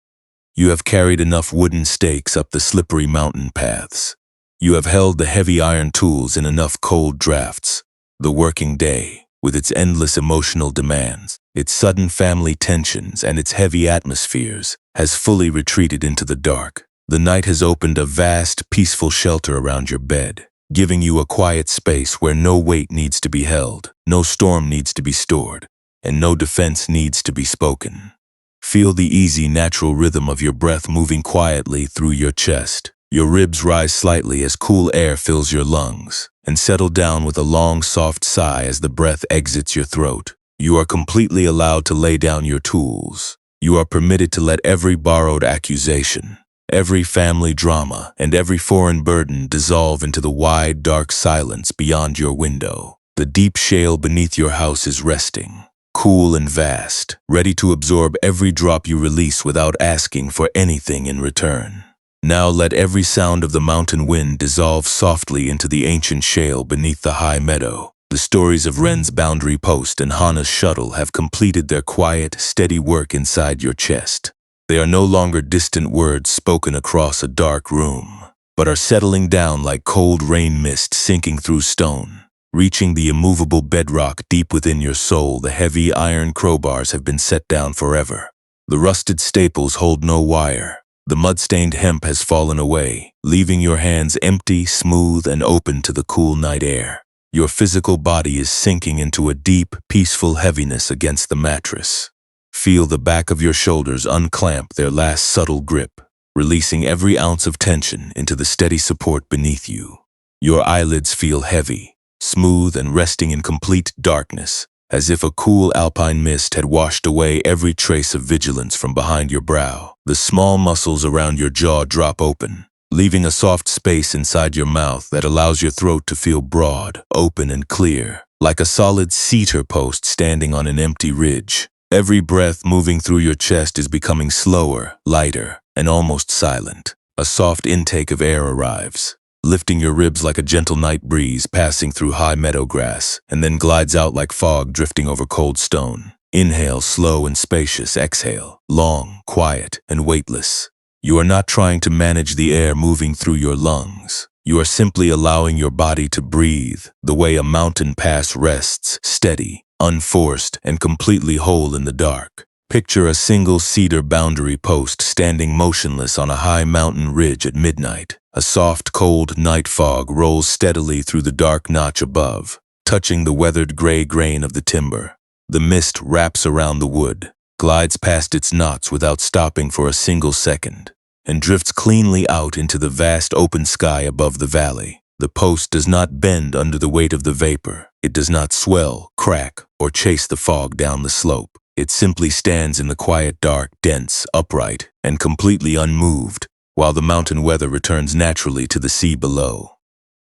You have carried enough wooden stakes up the slippery mountain paths. You have held the heavy iron tools in enough cold drafts. The working day, with its endless emotional demands, its sudden family tensions, and its heavy atmospheres, has fully retreated into the dark. The night has opened a vast, peaceful shelter around your bed, giving you a quiet space where no weight needs to be held, no storm needs to be stored, and no defense needs to be spoken. Feel the easy, natural rhythm of your breath moving quietly through your chest. Your ribs rise slightly as cool air fills your lungs, and settle down with a long, soft sigh as the breath exits your throat. You are completely allowed to lay down your tools. You are permitted to let every borrowed accusation, every family drama, and every foreign burden dissolve into the wide, dark silence beyond your window. The deep shale beneath your house is resting, cool and vast, ready to absorb every drop you release without asking for anything in return. Now let every sound of the mountain wind dissolve softly into the ancient shale beneath the high meadow. The stories of Ren's boundary post and Hana's shuttle have completed their quiet, steady work inside your chest. They are no longer distant words spoken across a dark room, but are settling down like cold rain mist sinking through stone. Reaching the immovable bedrock deep within your soul, the heavy iron crowbars have been set down forever. The rusted staples hold no wire. The mud-stained hemp has fallen away, leaving your hands empty, smooth, and open to the cool night air. Your physical body is sinking into a deep, peaceful heaviness against the mattress. Feel the back of your shoulders unclamp their last subtle grip, releasing every ounce of tension into the steady support beneath you. Your eyelids feel heavy, smooth, and resting in complete darkness, as if a cool alpine mist had washed away every trace of vigilance from behind your brow. The small muscles around your jaw drop open, leaving a soft space inside your mouth that allows your throat to feel broad, open, and clear, like a solid cedar post standing on an empty ridge. Every breath moving through your chest is becoming slower, lighter, and almost silent. A soft intake of air arrives, lifting your ribs like a gentle night breeze passing through high meadow grass, and then glides out like fog drifting over cold stone. Inhale, slow and spacious. Exhale, long, quiet, and weightless. You are not trying to manage the air moving through your lungs. You are simply allowing your body to breathe the way a mountain pass rests, steady, unforced, and completely whole in the dark. Picture a single cedar boundary post standing motionless on a high mountain ridge at midnight. A soft, cold night fog rolls steadily through the dark notch above, touching the weathered gray grain of the timber. The mist wraps around the wood, glides past its knots without stopping for a single second, and drifts cleanly out into the vast open sky above the valley. The post does not bend under the weight of the vapor. It does not swell, crack, or chase the fog down the slope. It simply stands in the quiet dark, dense, upright, and completely unmoved, while the mountain weather returns naturally to the sea below.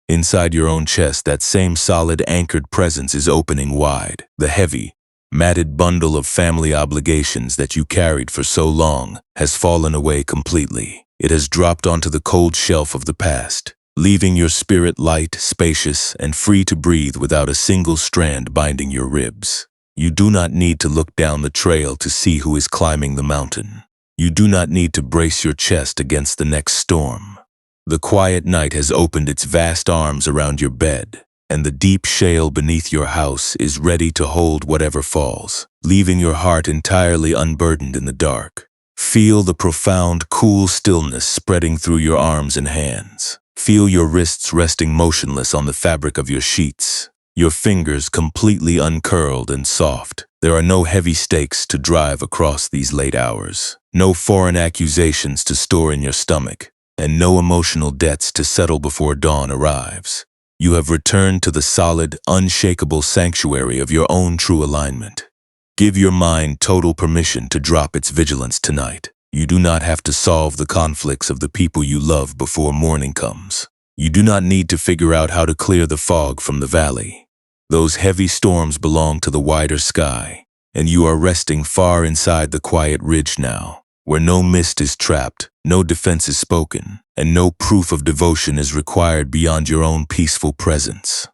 Inside your own chest, that same solid, anchored presence is opening wide. The heavy, matted bundle of family obligations that you carried for so long has fallen away completely. It has dropped onto the cold shelf of the past, leaving your spirit light, spacious, and free to breathe without a single strand binding your ribs. You do not need to look down the trail to see who is climbing the mountain. You do not need to brace your chest against the next storm. The quiet night has opened its vast arms around your bed, and the deep shale beneath your house is ready to hold whatever falls, leaving your heart entirely unburdened in the dark. Feel the profound, cool stillness spreading through your arms and hands. Feel your wrists resting motionless on the fabric of your sheets, your fingers completely uncurled and soft. There are no heavy stakes to drive across these late hours, no foreign accusations to store in your stomach, and no emotional debts to settle before dawn arrives. You have returned to the solid, unshakable sanctuary of your own true alignment. Give your mind total permission to drop its vigilance tonight. You do not have to solve the conflicts of the people you love before morning comes. You do not need to figure out how to clear the fog from the valley. Those heavy storms belong to the wider sky, and you are resting far inside the quiet ridge now, where no mist is trapped, no defense is spoken, and no proof of devotion is required beyond your own peaceful presence.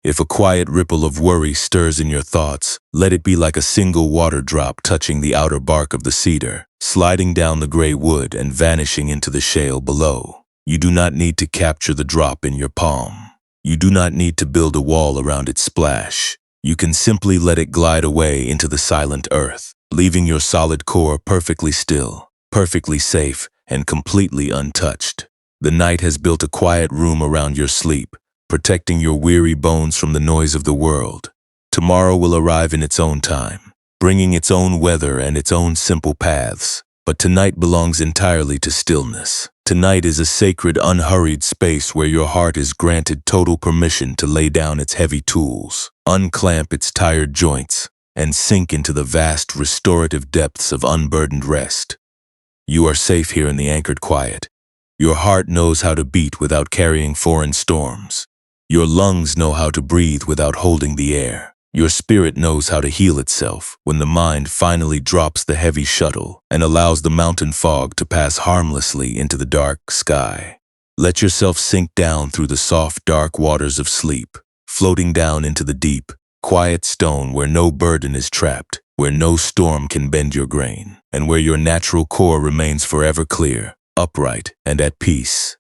If a quiet ripple of worry stirs in your thoughts, let it be like a single water drop touching the outer bark of the cedar, sliding down the gray wood and vanishing into the shale below. You do not need to capture the drop in your palm. You do not need to build a wall around its splash. You can simply let it glide away into the silent earth, leaving your solid core perfectly still, perfectly safe, and completely untouched. The night has built a quiet room around your sleep, protecting your weary bones from the noise of the world. Tomorrow will arrive in its own time, bringing its own weather and its own simple paths. But tonight belongs entirely to stillness. Tonight is a sacred, unhurried space where your heart is granted total permission to lay down its heavy tools, unclamp its tired joints, and sink into the vast, restorative depths of unburdened rest. You are safe here in the anchored quiet. Your heart knows how to beat without carrying foreign storms. Your lungs know how to breathe without holding the air. Your spirit knows how to heal itself when the mind finally drops the heavy shuttle and allows the mountain fog to pass harmlessly into the dark sky. Let yourself sink down through the soft, dark waters of sleep, floating down into the deep, quiet stone where no burden is trapped, where no storm can bend your grain, and where your natural core remains forever clear, upright, and at peace.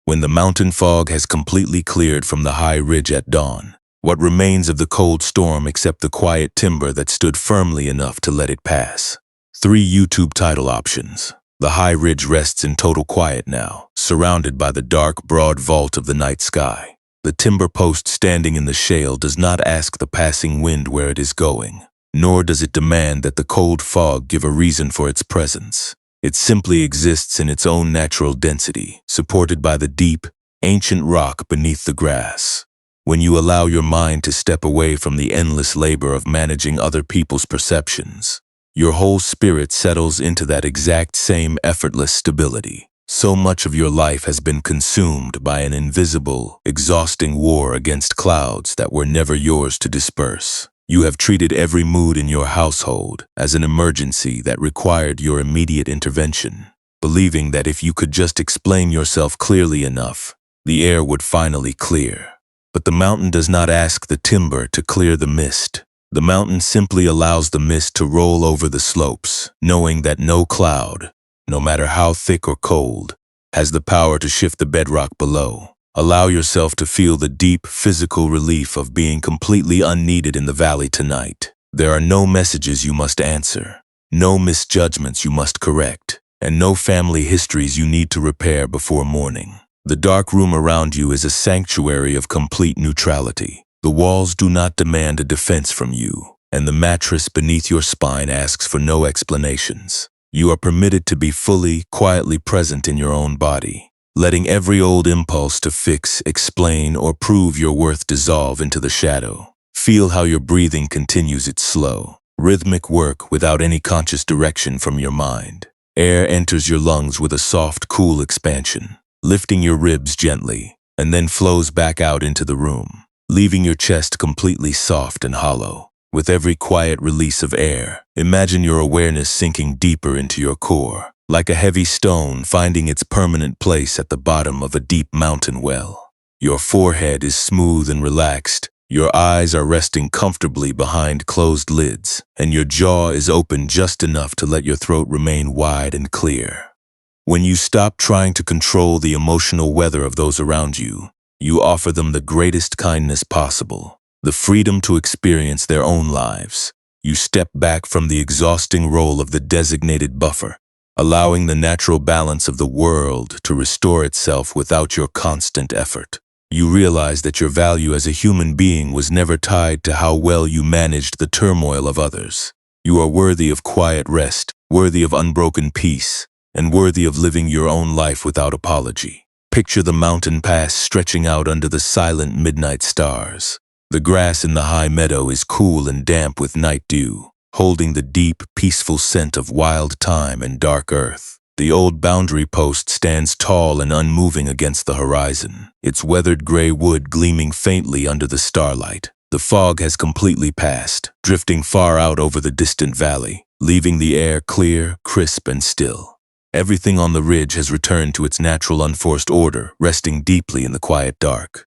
When the mountain fog has completely cleared from the high ridge at dawn, What remains of the cold storm except the quiet timber that stood firmly enough to let it pass? 3 YouTube title options. The high ridge rests in total quiet now, surrounded by the dark, broad vault of the night sky. The timber post standing in the shale does not ask the passing wind where it is going, nor does it demand that the cold fog give a reason for its presence. It simply exists in its own natural density, supported by the deep, ancient rock beneath the grass. When you allow your mind to step away from the endless labor of managing other people's perceptions, your whole spirit settles into that exact same effortless stability. So much of your life has been consumed by an invisible, exhausting war against clouds that were never yours to disperse. You have treated every mood in your household as an emergency that required your immediate intervention, believing that if you could just explain yourself clearly enough, the air would finally clear. But the mountain does not ask the timber to clear the mist. The mountain simply allows the mist to roll over the slopes, knowing that no cloud, no matter how thick or cold, has the power to shift the bedrock below. Allow yourself to feel the deep physical relief of being completely unneeded in the valley tonight. There are no messages you must answer, no misjudgments you must correct, and no family histories you need to repair before morning. The dark room around you is a sanctuary of complete neutrality. The walls do not demand a defense from you, and the mattress beneath your spine asks for no explanations. You are permitted to be fully, quietly present in your own body, letting every old impulse to fix, explain, or prove your worth dissolve into the shadow. Feel how your breathing continues its slow, rhythmic work without any conscious direction from your mind. Air enters your lungs with a soft, cool expansion, lifting your ribs gently, and then flows back out into the room, leaving your chest completely soft and hollow. With every quiet release of air, imagine your awareness sinking deeper into your core, like a heavy stone finding its permanent place at the bottom of a deep mountain well. Your forehead is smooth and relaxed, your eyes are resting comfortably behind closed lids, and your jaw is open just enough to let your throat remain wide and clear. When you stop trying to control the emotional weather of those around you, you offer them the greatest kindness possible, the freedom to experience their own lives. You step back from the exhausting role of the designated buffer, allowing the natural balance of the world to restore itself without your constant effort. You realize that your value as a human being was never tied to how well you managed the turmoil of others. You are worthy of quiet rest, worthy of unbroken peace, and worthy of living your own life without apology. Picture the mountain pass stretching out under the silent midnight stars. The grass in the high meadow is cool and damp with night dew, holding the deep, peaceful scent of wild thyme and dark earth. The old boundary post stands tall and unmoving against the horizon, its weathered gray wood gleaming faintly under the starlight. The fog has completely passed, drifting far out over the distant valley, leaving the air clear, crisp, and still. Everything on the ridge has returned to its natural unforced order, resting deeply in the quiet dark.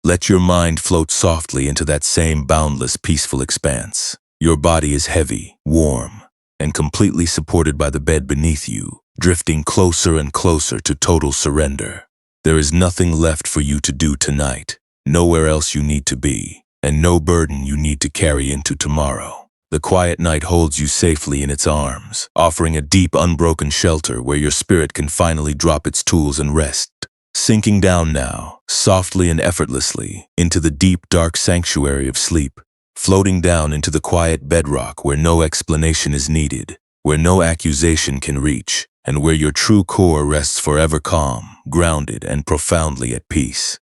Let your mind float softly into that same boundless, peaceful expanse. Your body is heavy, warm, and completely supported by the bed beneath you, drifting closer and closer to total surrender. There is nothing left for you to do tonight, nowhere else you need to be, and no burden you need to carry into tomorrow. The quiet night holds you safely in its arms, offering a deep, unbroken shelter where your spirit can finally drop its tools and rest. Sinking down now, softly and effortlessly, into the deep, dark sanctuary of sleep, floating down into the quiet bedrock where no explanation is needed, where no accusation can reach, and where your true core rests forever calm, grounded, and profoundly at peace.